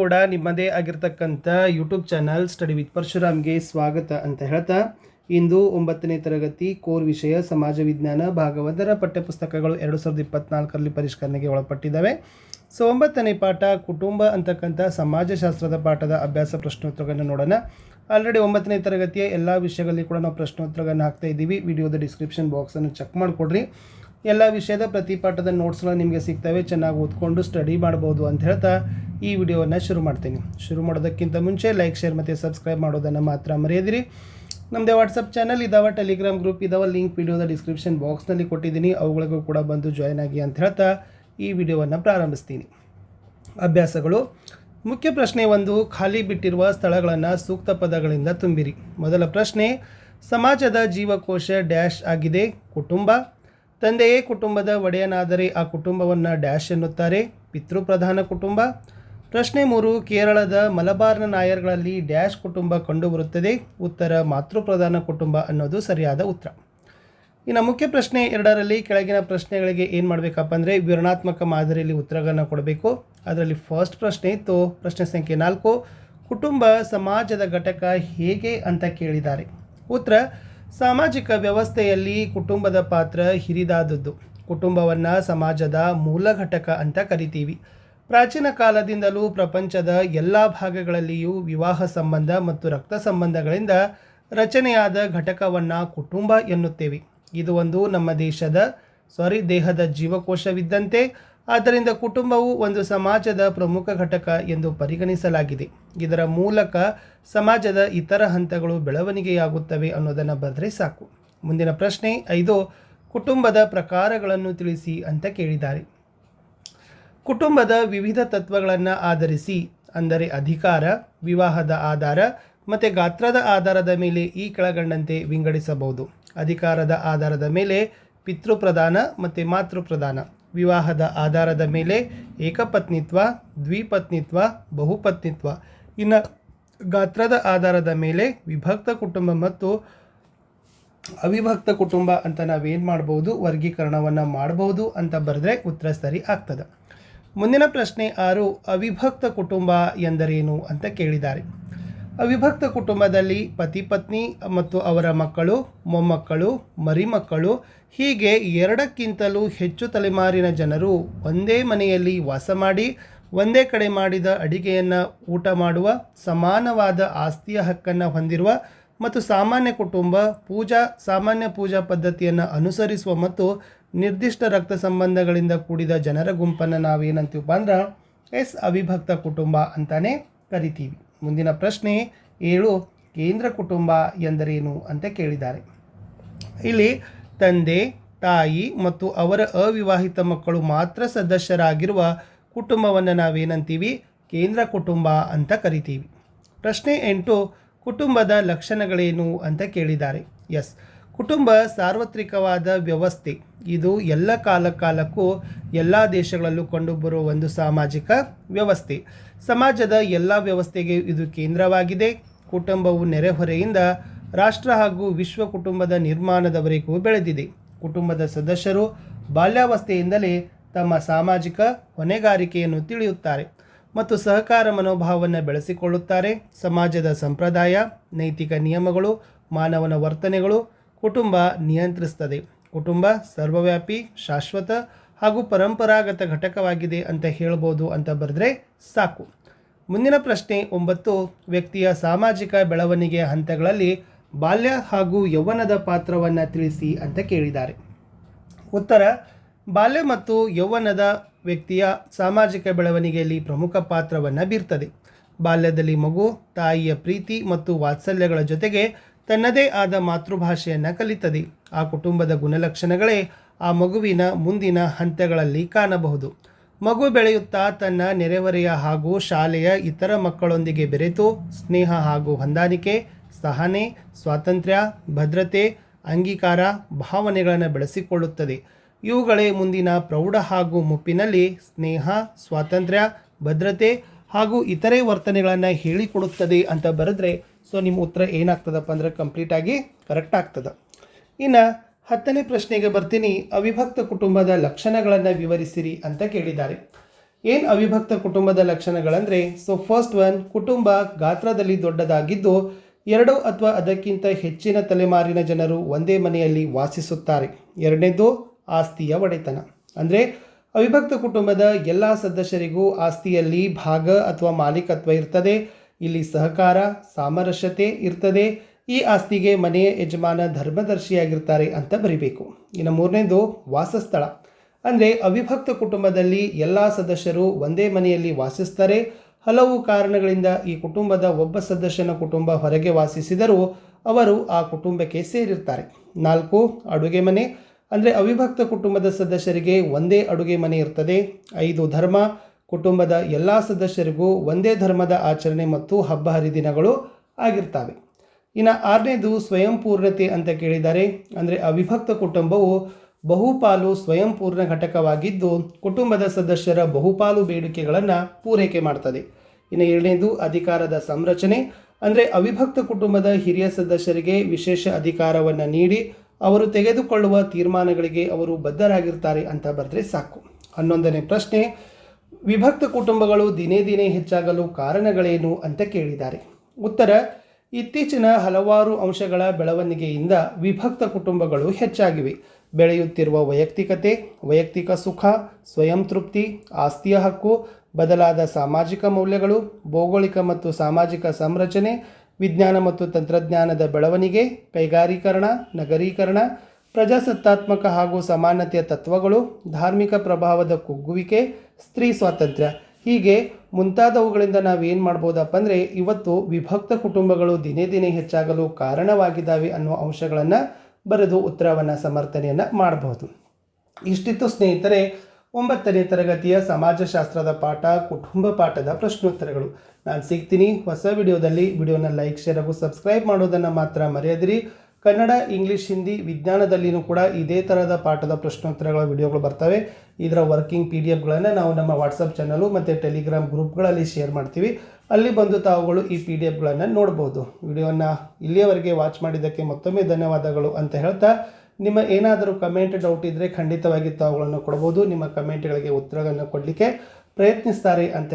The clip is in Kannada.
ಕೂಡ ನಿಮ್ಮದೇ ಆಗಿರ್ತಕ್ಕಂಥ ಯೂಟ್ಯೂಬ್ ಚಾನಲ್ ಸ್ಟಡಿ ವಿತ್ ಪರಶುರಾಮ್ಗೆ ಸ್ವಾಗತ ಅಂತ ಹೇಳ್ತಾ ಇಂದು 9ನೇ ತರಗತಿ ಕೋರ್ ವಿಷಯ ಸಮಾಜ ವಿಜ್ಞಾನ ಭಾಗ 1ರ ಪಠ್ಯಪುಸ್ತಕಗಳು 2024ರಲ್ಲಿ ಪರಿಷ್ಕರಣೆಗೆ ಒಳಪಟ್ಟಿದ್ದಾವೆ. ಸೊ 9ನೇ ಪಾಠ ಕುಟುಂಬ ಅಂತಕ್ಕಂಥ ಸಮಾಜಶಾಸ್ತ್ರದ ಪಾಠದ ಅಭ್ಯಾಸ ಪ್ರಶ್ನೋತ್ತರಗಳನ್ನು ನೋಡೋಣ. ಆಲ್ರೆಡಿ 9ನೇ ತರಗತಿಯ ಎಲ್ಲ ವಿಷಯಗಳಲ್ಲಿ ಕೂಡ ನಾವು ಪ್ರಶ್ನೋತ್ತರಗಳನ್ನು ಹಾಕ್ತಾ ಇದ್ದೀವಿ. ವಿಡಿಯೋದ ಡಿಸ್ಕ್ರಿಪ್ಷನ್ ಬಾಕ್ಸನ್ನು ಚೆಕ್ ಮಾಡಿಕೊಡ್ರಿ. ಎಲ್ಲ ವಿಷಯದ ಪ್ರತಿ ಪಾಠದ ನೋಟ್ಸ್ಗಳು ನಿಮಗೆ ಸಿಗ್ತವೆ. ಚೆನ್ನಾಗಿ ಓದ್ಕೊಂಡು ಸ್ಟಡಿ ಮಾಡ್ಬೋದು ಅಂತ ಹೇಳ್ತಾ ಈ ವಿಡಿಯೋವನ್ನು ಶುರು ಮಾಡ್ತೀನಿ. ಶುರು ಮಾಡೋದಕ್ಕಿಂತ ಮುಂಚೆ ಲೈಕ್, ಶೇರ್ ಮತ್ತು ಸಬ್ಸ್ಕ್ರೈಬ್ ಮಾಡೋದನ್ನು ಮಾತ್ರ ಮರೆಯದಿರಿ. ನಮ್ಮದೇ ವಾಟ್ಸಪ್ ಚಾನಲ್ ಇದಾವೆ, ಟೆಲಿಗ್ರಾಮ್ ಗ್ರೂಪ್ ಇದಾವೆ, ಲಿಂಕ್ ವಿಡಿಯೋದ ಡಿಸ್ಕ್ರಿಪ್ಷನ್ ಬಾಕ್ಸ್ನಲ್ಲಿ ಕೊಟ್ಟಿದ್ದೀನಿ. ಅವುಗಳಿಗೂ ಕೂಡ ಬಂದು ಜಾಯ್ನ್ ಆಗಿ ಅಂತ ಹೇಳ್ತಾ ಈ ವಿಡಿಯೋವನ್ನು ಪ್ರಾರಂಭಿಸ್ತೀನಿ. ಅಭ್ಯಾಸಗಳು. ಮುಖ್ಯ ಪ್ರಶ್ನೆ 1, ಖಾಲಿ ಬಿಟ್ಟಿರುವ ಸ್ಥಳಗಳನ್ನು ಸೂಕ್ತ ಪದಗಳಿಂದ ತುಂಬಿರಿ. ಮೊದಲ ಪ್ರಶ್ನೆ, ಸಮಾಜದ ಜೀವಕೋಶ ಡ್ಯಾಶ್ ಆಗಿದೆ. ಕುಟುಂಬ. ತಂದೆಯೇ ಕುಟುಂಬದ ಒಡೆಯನಾದರೆ ಆ ಕುಟುಂಬವನ್ನು ಡ್ಯಾಶ್ ಎನ್ನುತ್ತಾರೆ. ಪಿತೃಪ್ರಧಾನ ಕುಟುಂಬ. ಪ್ರಶ್ನೆ 3, ಕೇರಳದ ಮಲಬಾರ್ನ ನಾಯರ್ಗಳಲ್ಲಿ ಡ್ಯಾಶ್ ಕುಟುಂಬ ಕಂಡುಬರುತ್ತದೆ. ಉತ್ತರ ಮಾತೃಪ್ರಧಾನ ಕುಟುಂಬ ಅನ್ನೋದು ಸರಿಯಾದ ಉತ್ತರ. ಇನ್ನು ಮುಖ್ಯ ಪ್ರಶ್ನೆ 2ರಲ್ಲಿ ಕೆಳಗಿನ ಪ್ರಶ್ನೆಗಳಿಗೆ ಏನು ಮಾಡಬೇಕಪ್ಪ ಅಂದರೆ ವಿವರಣಾತ್ಮಕ ಮಾದರಿಯಲ್ಲಿ ಉತ್ತರಗಳನ್ನು ಕೊಡಬೇಕು. ಅದರಲ್ಲಿ ಫಸ್ಟ್ ಪ್ರಶ್ನೆ ಇತ್ತು, ಪ್ರಶ್ನೆ ಸಂಖ್ಯೆ 4, ಕುಟುಂಬ ಸಮಾಜದ ಘಟಕ ಹೇಗೆ ಅಂತ ಕೇಳಿದ್ದಾರೆ. ಉತ್ತರ, ಸಾಮಾಜಿಕ ವ್ಯವಸ್ಥೆಯಲ್ಲಿ ಕುಟುಂಬದ ಪಾತ್ರ ಹಿರಿದಾದದ್ದು. ಕುಟುಂಬವನ್ನು ಸಮಾಜದ ಮೂಲ ಘಟಕ ಅಂತ ಕರಿತೀವಿ. ಪ್ರಾಚೀನ ಕಾಲದಿಂದಲೂ ಪ್ರಪಂಚದ ಎಲ್ಲ ಭಾಗಗಳಲ್ಲಿಯೂ ವಿವಾಹ ಸಂಬಂಧ ಮತ್ತು ರಕ್ತ ಸಂಬಂಧಗಳಿಂದ ರಚನೆಯಾದ ಘಟಕವನ್ನು ಕುಟುಂಬ ಎನ್ನುತ್ತೇವೆ. ಇದು ಒಂದು ನಮ್ಮ ದೇಹದ ಜೀವಕೋಶವಿದ್ದಂತೆ. ಆದ್ದರಿಂದ ಕುಟುಂಬವು ಒಂದು ಸಮಾಜದ ಪ್ರಮುಖ ಘಟಕ ಎಂದು ಪರಿಗಣಿಸಲಾಗಿದೆ. ಇದರ ಮೂಲಕ ಸಮಾಜದ ಇತರ ಹಂತಗಳು ಬೆಳವಣಿಗೆಯಾಗುತ್ತವೆ ಅನ್ನೋದನ್ನು ಬರೆದರೆ ಸಾಕು. ಮುಂದಿನ ಪ್ರಶ್ನೆ 5, ಕುಟುಂಬದ ಪ್ರಕಾರಗಳನ್ನು ತಿಳಿಸಿ ಅಂತ ಕೇಳಿದ್ದಾರೆ. ಕುಟುಂಬದ ವಿವಿಧ ತತ್ವಗಳನ್ನು ಆಧರಿಸಿ, ಅಂದರೆ ಅಧಿಕಾರ, ವಿವಾಹದ ಆಧಾರ ಮತ್ತು ಗಾತ್ರದ ಆಧಾರದ ಮೇಲೆ ಈ ಕೆಳಗಂಡಂತೆ ವಿಂಗಡಿಸಬಹುದು. ಅಧಿಕಾರದ ಆಧಾರದ ಮೇಲೆ ಪಿತೃಪ್ರಧಾನ ಮತ್ತು ಮಾತೃಪ್ರಧಾನ. ವಿವಾಹದ ಆಧಾರದ ಮೇಲೆ ಏಕಪತ್ನಿತ್ವ, ದ್ವಿಪತ್ನಿತ್ವ, ಬಹುಪತ್ನಿತ್ವ. ಇನ್ನು ಗಾತ್ರದ ಆಧಾರದ ಮೇಲೆ ವಿಭಕ್ತ ಕುಟುಂಬ ಮತ್ತು ಅವಿಭಕ್ತ ಕುಟುಂಬ ಅಂತ ನಾವೇನು ಮಾಡ್ಬೋದು, ವರ್ಗೀಕರಣವನ್ನು ಮಾಡಬಹುದು ಅಂತ ಬರೆದ್ರೆ ಉತ್ತರ ಸರಿ ಆಗ್ತದೆ. ಮುಂದಿನ ಪ್ರಶ್ನೆ 6, ಅವಿಭಕ್ತ ಕುಟುಂಬ ಎಂದರೇನು ಅಂತ ಕೇಳಿದ್ದಾರೆ. ಅವಿಭಕ್ತ ಕುಟುಂಬದಲ್ಲಿ ಪತಿ ಪತ್ನಿ ಮತ್ತು ಅವರ ಮಕ್ಕಳು, ಮೊಮ್ಮಕ್ಕಳು, ಮರಿಮಕ್ಕಳು ಹೀಗೆ 2ಕ್ಕಿಂತಲೂ ಹೆಚ್ಚು ತಲೆಮಾರಿನ ಜನರು ಒಂದೇ ಮನೆಯಲ್ಲಿ ವಾಸ ಮಾಡಿ ಒಂದೇ ಕಡೆ ಮಾಡಿದ ಅಡಿಗೆಯನ್ನು ಊಟ ಮಾಡುವ, ಸಮಾನವಾದ ಆಸ್ತಿಯ ಹಕ್ಕನ್ನು ಹೊಂದಿರುವ ಮತ್ತು ಸಾಮಾನ್ಯ ಕುಟುಂಬ ಸಾಮಾನ್ಯ ಪೂಜಾ ಪದ್ಧತಿಯನ್ನು ಅನುಸರಿಸುವ ಮತ್ತು ನಿರ್ದಿಷ್ಟ ರಕ್ತ ಸಂಬಂಧಗಳಿಂದ ಕೂಡಿದ ಜನರ ಗುಂಪನ್ನು ನಾವೇನಂತೀವಪ್ಪ ಅಂದ್ರೆ ಅವಿಭಕ್ತ ಕುಟುಂಬ ಅಂತಾನೆ ಕರಿತೀವಿ. ಮುಂದಿನ ಪ್ರಶ್ನೆ 7, ಕೇಂದ್ರ ಕುಟುಂಬ ಎಂದರೇನು ಅಂತ ಕೇಳಿದ್ದಾರೆ. ಇಲ್ಲಿ ತಂದೆ, ತಾಯಿ ಮತ್ತು ಅವರ ಅವಿವಾಹಿತ ಮಕ್ಕಳು ಮಾತ್ರ ಸದಸ್ಯರಾಗಿರುವ ಕುಟುಂಬವನ್ನು ನಾವೇನಂತೀವಿ, ಕೇಂದ್ರ ಕುಟುಂಬ ಅಂತ ಕರಿತೀವಿ. ಪ್ರಶ್ನೆ 8, ಕುಟುಂಬದ ಲಕ್ಷಣಗಳೇನು ಅಂತ ಕೇಳಿದ್ದಾರೆ. ಕುಟುಂಬ ಸಾರ್ವತ್ರಿಕವಾದ ವ್ಯವಸ್ಥೆ. ಇದು ಎಲ್ಲ ಕಾಲಕ್ಕೂ ಎಲ್ಲ ದೇಶಗಳಲ್ಲೂ ಕಂಡುಬರುವ ಒಂದು ಸಾಮಾಜಿಕ ವ್ಯವಸ್ಥೆ. ಸಮಾಜದ ಎಲ್ಲ ವ್ಯವಸ್ಥೆಗೆ ಇದು ಕೇಂದ್ರವಾಗಿದೆ. ಕುಟುಂಬವು ನೆರೆಹೊರೆಯಿಂದ ರಾಷ್ಟ್ರ ಹಾಗೂ ವಿಶ್ವ ಕುಟುಂಬದ ನಿರ್ಮಾಣದವರೆಗೂ ಬೆಳೆದಿದೆ. ಕುಟುಂಬದ ಸದಸ್ಯರು ಬಾಲ್ಯಾವಸ್ಥೆಯಿಂದಲೇ ತಮ್ಮ ಸಾಮಾಜಿಕ ಹೊಣೆಗಾರಿಕೆಯನ್ನು ತಿಳಿಯುತ್ತಾರೆ ಮತ್ತು ಸಹಕಾರ ಮನೋಭಾವವನ್ನು ಬೆಳೆಸಿಕೊಳ್ಳುತ್ತಾರೆ. ಸಮಾಜದ ಸಂಪ್ರದಾಯ, ನೈತಿಕ ನಿಯಮಗಳು, ಮಾನವನ ವರ್ತನೆಗಳು ಕುಟುಂಬ ನಿಯಂತ್ರಿಸುತ್ತದೆ. ಕುಟುಂಬ ಸರ್ವವ್ಯಾಪಿ, ಶಾಶ್ವತ ಹಾಗೂ ಪರಂಪರಾಗತ ಘಟಕವಾಗಿದೆ ಅಂತ ಹೇಳ್ಬೋದು ಅಂತ ಬರೆದ್ರೆ ಸಾಕು. ಮುಂದಿನ ಪ್ರಶ್ನೆ 9, ವ್ಯಕ್ತಿಯ ಸಾಮಾಜಿಕ ಬೆಳವಣಿಗೆಯ ಹಂತಗಳಲ್ಲಿ ಬಾಲ್ಯ ಹಾಗೂ ಯೌವನದ ಪಾತ್ರವನ್ನು ತಿಳಿಸಿ ಅಂತ ಕೇಳಿದ್ದಾರೆ. ಉತ್ತರ, ಬಾಲ್ಯ ಮತ್ತು ಯೌವನದ ವ್ಯಕ್ತಿಯ ಸಾಮಾಜಿಕ ಬೆಳವಣಿಗೆಯಲ್ಲಿ ಪ್ರಮುಖ ಪಾತ್ರವನ್ನು ಬೀರ್ತದೆ. ಬಾಲ್ಯದಲ್ಲಿ ಮಗು ತಾಯಿಯ ಪ್ರೀತಿ ಮತ್ತು ವಾತ್ಸಲ್ಯಗಳ ಜೊತೆಗೆ ತನ್ನದೇ ಆದ ಮಾತೃಭಾಷೆಯನ್ನು ಕಲಿತದೆ. ಆ ಕುಟುಂಬದ ಗುಣಲಕ್ಷಣಗಳೇ ಆ ಮಗುವಿನ ಮುಂದಿನ ಹಂತಗಳಲ್ಲಿ ಕಾಣಬಹುದು. ಮಗು ಬೆಳೆಯುತ್ತಾ ತನ್ನ ನೆರೆಹೊರೆಯ ಹಾಗೂ ಶಾಲೆಯ ಇತರ ಮಕ್ಕಳೊಂದಿಗೆ ಬೆರೆತು ಸ್ನೇಹ ಹಾಗೂ ಹೊಂದಾಣಿಕೆ, ಸಹನೆ, ಸ್ವಾತಂತ್ರ್ಯ, ಭದ್ರತೆ, ಅಂಗೀಕಾರ ಭಾವನೆಗಳನ್ನು ಬೆಳೆಸಿಕೊಳ್ಳುತ್ತದೆ. ಇವುಗಳೇ ಮುಂದಿನ ಪ್ರೌಢ ಹಾಗೂ ಮುಪ್ಪಿನಲ್ಲಿ ಸ್ನೇಹ, ಸ್ವಾತಂತ್ರ್ಯ, ಭದ್ರತೆ ಹಾಗೂ ಇತರೆ ವರ್ತನೆಗಳನ್ನು ಹೇಳಿಕೊಡುತ್ತದೆ ಅಂತ ಬರೆದ್ರೆ ನಿಮ್ಮ ಉತ್ತರ ಏನಾಗ್ತದಪ್ಪ ಅಂದರೆ ಕಂಪ್ಲೀಟಾಗಿ ಕರೆಕ್ಟ್ ಆಗ್ತದೆ. ಇನ್ನು 10ನೇ ಪ್ರಶ್ನೆಗೆ ಬರ್ತೀನಿ. ಅವಿಭಕ್ತ ಕುಟುಂಬದ ಲಕ್ಷಣಗಳನ್ನು ವಿವರಿಸಿರಿ ಅಂತ ಕೇಳಿದ್ದಾರೆ. ಏನು ಅವಿಭಕ್ತ ಕುಟುಂಬದ ಲಕ್ಷಣಗಳಂದರೆ ಫಸ್ಟ್ ಒನ್, ಕುಟುಂಬ ಗಾತ್ರದಲ್ಲಿ ದೊಡ್ಡದಾಗಿದ್ದು 2 ಅಥವಾ ಅದಕ್ಕಿಂತ ಹೆಚ್ಚಿನ ತಲೆಮಾರಿನ ಜನರು ಒಂದೇ ಮನೆಯಲ್ಲಿ ವಾಸಿಸುತ್ತಾರೆ. ಎರಡನೇದು, ಆಸ್ತಿಯ ಒಡೆತನ. ಅಂದರೆ ಅವಿಭಕ್ತ ಕುಟುಂಬದ ಎಲ್ಲ ಸದಸ್ಯರಿಗೂ ಆಸ್ತಿಯಲ್ಲಿ ಭಾಗ ಅಥವಾ ಮಾಲೀಕತ್ವ ಇರ್ತದೆ. ಇಲ್ಲಿ ಸಹಕಾರ, ಸಾಮರಸ್ಯತೆ ಇರ್ತದೆ. ಈ ಆಸ್ತಿಗೆ ಮನೆಯ ಯಜಮಾನ ಧರ್ಮದರ್ಶಿಯಾಗಿರ್ತಾರೆ ಅಂತ ಬರಿಬೇಕು. ಇನ್ನು ಮೂರನೇದು, ವಾಸಸ್ಥಳ. ಅಂದರೆ ಅವಿಭಕ್ತ ಕುಟುಂಬದಲ್ಲಿ ಎಲ್ಲ ಸದಸ್ಯರು ಒಂದೇ ಮನೆಯಲ್ಲಿ ವಾಸಿಸ್ತಾರೆ. ಹಲವು ಕಾರಣಗಳಿಂದ ಈ ಕುಟುಂಬದ ಒಬ್ಬ ಸದಸ್ಯನ ಕುಟುಂಬ ಹೊರಗೆ ವಾಸಿಸಿದರೂ ಅವರು ಆ ಕುಟುಂಬಕ್ಕೆ ಸೇರಿರ್ತಾರೆ. 4, ಅಡುಗೆ ಮನೆ. ಅಂದರೆ ಅವಿಭಕ್ತ ಕುಟುಂಬದ ಸದಸ್ಯರಿಗೆ ಒಂದೇ ಅಡುಗೆ ಮನೆ ಇರ್ತದೆ. 5, ಧರ್ಮ. ಕುಟುಂಬದ ಎಲ್ಲ ಸದಸ್ಯರಿಗೂ ಒಂದೇ ಧರ್ಮದ ಆಚರಣೆ ಮತ್ತು ಹಬ್ಬ ಹರಿದಿನಗಳು ಆಗಿರ್ತವೆ. ಇನ್ನು 6ನೇದು, ಸ್ವಯಂ ಪೂರ್ಣತೆ ಅಂತ ಕೇಳಿದ್ದಾರೆ. ಅಂದರೆ ಅವಿಭಕ್ತ ಕುಟುಂಬವು ಬಹುಪಾಲು ಸ್ವಯಂಪೂರ್ಣ ಘಟಕವಾಗಿದ್ದು ಕುಟುಂಬದ ಸದಸ್ಯರ ಬಹುಪಾಲು ಬೇಡಿಕೆಗಳನ್ನು ಪೂರೈಕೆ ಮಾಡ್ತದೆ. ಇನ್ನು 7ನೇದು, ಅಧಿಕಾರದ ಸಂರಚನೆ. ಅಂದರೆ ಅವಿಭಕ್ತ ಕುಟುಂಬದ ಹಿರಿಯ ಸದಸ್ಯರಿಗೆ ವಿಶೇಷ ಅಧಿಕಾರವನ್ನು ನೀಡಿ ಅವರು ತೆಗೆದುಕೊಳ್ಳುವ ತೀರ್ಮಾನಗಳಿಗೆ ಅವರು ಬದ್ಧರಾಗಿರ್ತಾರೆ ಅಂತ ಬರೆದ್ರೆ ಸಾಕು. 11ನೇ ಪ್ರಶ್ನೆ, ವಿಭಕ್ತ ಕುಟುಂಬಗಳು ದಿನೇ ದಿನೇ ಹೆಚ್ಚಾಗಲು ಕಾರಣಗಳೇನು ಅಂತ ಕೇಳಿದ್ದಾರೆ. ಉತ್ತರ, ಇತ್ತೀಚಿನ ಹಲವಾರು ಅಂಶಗಳ ಬೆಳವಣಿಗೆಯಿಂದ ವಿಭಕ್ತ ಕುಟುಂಬಗಳು ಹೆಚ್ಚಾಗಿವೆ. ಬೆಳೆಯುತ್ತಿರುವ ವೈಯಕ್ತಿಕತೆ, ವೈಯಕ್ತಿಕ ಸುಖ, ಸ್ವಯಂ ತೃಪ್ತಿ, ಆಸ್ತಿಯ ಹಕ್ಕು, ಬದಲಾದ ಸಾಮಾಜಿಕ ಮೌಲ್ಯಗಳು, ಭೌಗೋಳಿಕ ಮತ್ತು ಸಾಮಾಜಿಕ ಸಂರಚನೆ, ವಿಜ್ಞಾನ ಮತ್ತು ತಂತ್ರಜ್ಞಾನದ ಬೆಳವಣಿಗೆ, ಕೈಗಾರೀಕರಣ, ನಗರೀಕರಣ, ಪ್ರಜಾಸತ್ತಾತ್ಮಕ ಹಾಗೂ ಸಮಾನತೆಯ ತತ್ವಗಳು, ಧಾರ್ಮಿಕ ಪ್ರಭಾವದ ಕುಗ್ಗುವಿಕೆ, ಸ್ತ್ರೀ ಸ್ವಾತಂತ್ರ್ಯ, ಹೀಗೆ ಮುಂತಾದವುಗಳಿಂದ ನಾವೇನು ಮಾಡ್ಬೋದಪ್ಪ ಅಂದರೆ ಇವತ್ತು ವಿಭಕ್ತ ಕುಟುಂಬಗಳು ದಿನೇ ದಿನೇ ಹೆಚ್ಚಾಗಲು ಕಾರಣವಾಗಿದ್ದಾವೆ ಅನ್ನುವ ಅಂಶಗಳನ್ನು ಬರೆದು ಉತ್ತರವನ್ನು ಸಮರ್ಥನೆಯನ್ನು ಮಾಡಬಹುದು. ಇಷ್ಟಿತ್ತು ಸ್ನೇಹಿತರೆ 9ನೇ ತರಗತಿಯ ಸಮಾಜಶಾಸ್ತ್ರದ ಪಾಠ ಕುಟುಂಬ ಪಾಠದ ಪ್ರಶ್ನೋತ್ತರಗಳು. ನಾನು ಸಿಗ್ತೀನಿ ಹೊಸ ವಿಡಿಯೋದಲ್ಲಿ. ವಿಡಿಯೋನ ಲೈಕ್, ಶೇರ್ ಹಾಗೂ ಸಬ್ಸ್ಕ್ರೈಬ್ ಮಾಡೋದನ್ನು ಮಾತ್ರ ಮರೆಯದಿರಿ. ಕನ್ನಡ, ಇಂಗ್ಲೀಷ್, ಹಿಂದಿ, ವಿಜ್ಞಾನದಲ್ಲಿಯೂ ಕೂಡ ಇದೇ ಥರದ ಪಾಠದ ಪ್ರಶ್ನೋತ್ತರಗಳ ವಿಡಿಯೋಗಳು ಬರ್ತವೆ. ಇದರ ವರ್ಕಿಂಗ್ PDF ನಾವು ನಮ್ಮ ವಾಟ್ಸಪ್ ಚಾನಲು ಮತ್ತು ಟೆಲಿಗ್ರಾಮ್ ಗ್ರೂಪ್ಗಳಲ್ಲಿ ಶೇರ್ ಮಾಡ್ತೀವಿ. ಅಲ್ಲಿ ಬಂದು ತಾವುಗಳು ಈ PDF ನೋಡ್ಬೋದು. ವಿಡಿಯೋನ ಇಲ್ಲಿಯವರೆಗೆ ವಾಚ್ ಮಾಡಿದ್ದಕ್ಕೆ ಮತ್ತೊಮ್ಮೆ ಧನ್ಯವಾದಗಳು ಅಂತ ಹೇಳ್ತಾ, ನಿಮ್ಮ ಏನಾದರೂ ಕಮೆಂಟ್, ಡೌಟ್ ಇದ್ದರೆ ಖಂಡಿತವಾಗಿ ತಾವುಗಳನ್ನು ಕೊಡ್ಬೋದು. ನಿಮ್ಮ ಕಮೆಂಟ್ಗಳಿಗೆ ಉತ್ತರಗಳನ್ನು ಕೊಡಲಿಕ್ಕೆ ಪ್ರಯತ್ನಿಸ್ತಾರೆ ಅಂತ